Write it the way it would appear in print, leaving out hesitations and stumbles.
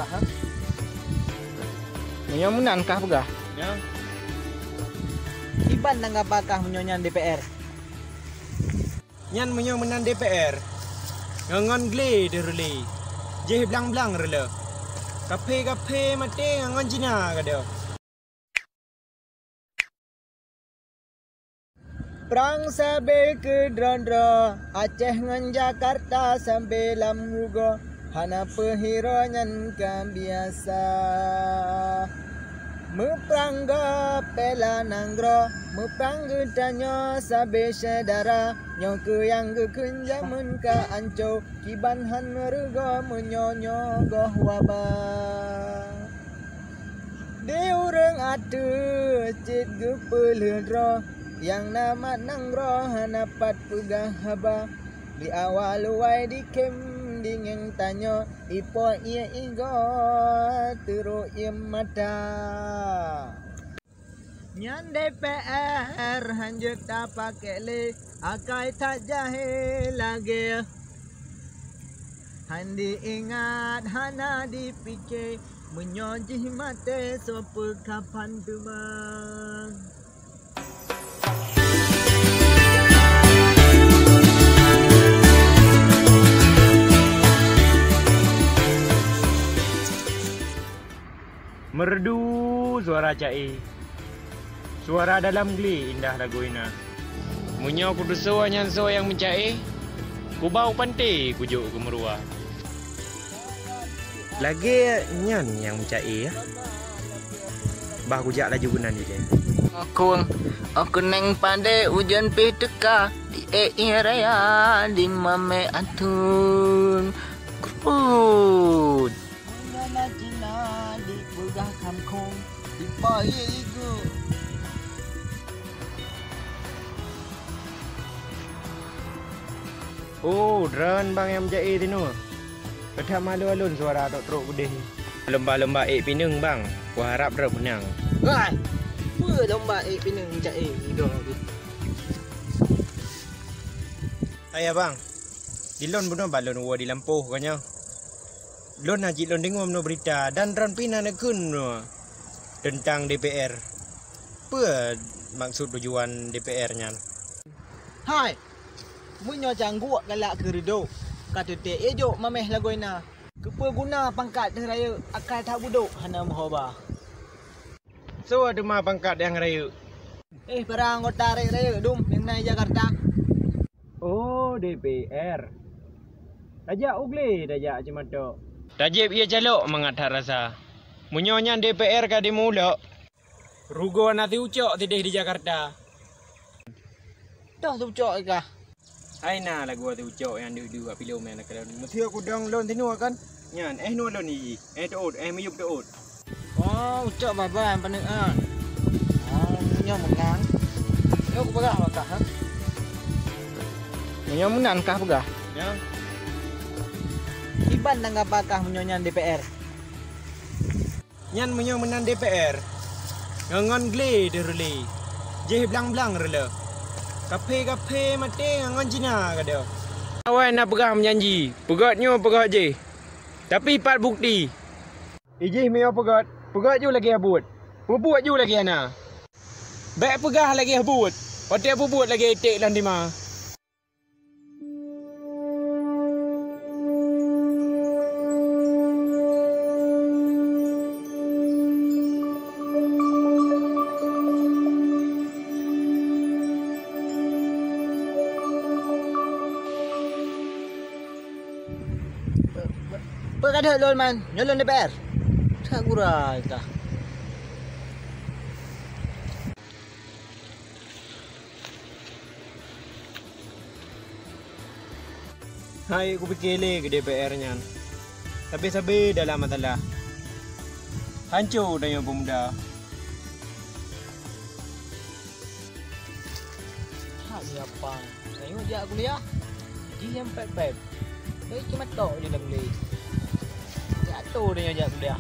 pegah ha? Menyo menan kah pegah? Ya. Iban nang apakah menyonya DPR? Nyan menyo menan DPR. Ngon gle derle. Je blang-blang rele. Kafe mate ngon Cina kada. Perang sampai ke Drondro, Aceh ngan Jakarta sampai Lamugo, hana pehiro nyan kan biasa. Meprangga pela nanggro, meprangga tanyo sampai sedara, nyoke yang ke kenjamun ka anco, kiban han merego menyonyo goh wabah. Deureng atu cit gepelendro, yang nama nanggro hanapat pegah haba di awal luai di kem dingeng tanyo ipo ia igo turu mata nyan DPR hanjut tak pakai le akai tak jahe lagi handi ingat hana dipikir menyojih mate sopa kapan tumang. Merdu suara cai. Suara dalam geli indah lagu ina. Munyo kudu soa nyan so yang mencai. Ku bau pantai kujuk ke merua. Lagi nyan yang mencai ya. Bah kujak laju gunan je. Aku neng pandai ujian pi teka di raya di mame antun. Krut. Mana Cina di pegah kangkung di pai igu. Oh, drone bang yang mencai tinu. Kedah malu alun suara tok teruk gede. Lomba-lomba pinung bang. Ku harap drone menang. Wah. Apa lomba pinung mencai igu. Ayah bang. Dilon bunuh balon wa di lampuh kanya. Lon haji lon dengar no berita dan ran pina nak kun no tentang DPR. Apa maksud tujuan DPR nya? Hai. Munyo jangguak galak kerido. Kata te ejo mameh lagoina. Kepa guna pangkat raya akal tak buduk hana mohoba. So ada mah pangkat yang raya. Para anggota raya dum yang naik Jakarta. Oh, DPR. Dajak ugle dajak cemato. Dajib ia jaluk mengatar rasa. Munyonya DPR ka di mulak. Rugo nanti ucok tidih di Jakarta. Dah tu cok kah? Aina lagu tu ucok yang dua pilih main nak kalau mesti aku dang lon tinu kan. Nyan no lon ni. Tuot meyup tuot. Oh, ucok baba pandeng ah. Oh, munyo menang. Yo ku pegah bakah ha. Munyo menan kah pegah? Ya. Iban nang apakah menyonya DPR? Nyan menyo menan DPR. Ngon gle derle. Je blang-blang rele. Kafe mate ngon Cina kada. Awan nak pegah menjanji. Pegatnyo pegah je. Tapi pat bukti. Ijih meyo pegat. Pegat ju lagi abut. Buat ju lagi ana. Baik pegah lagi abut. Hotel buat lagi etik lan dima. Pegada lol man, nyolon DPR. Tak gurai kah? Hai aku pikir ke DPR nya. Tapi sabi dalam masalah. Hancur dah yang pemuda. Tak siapa. Saya je kuliah. Dia yang pep-pep. Cuma tahu dia dah boleh. Jatuh dia ajak kuliah.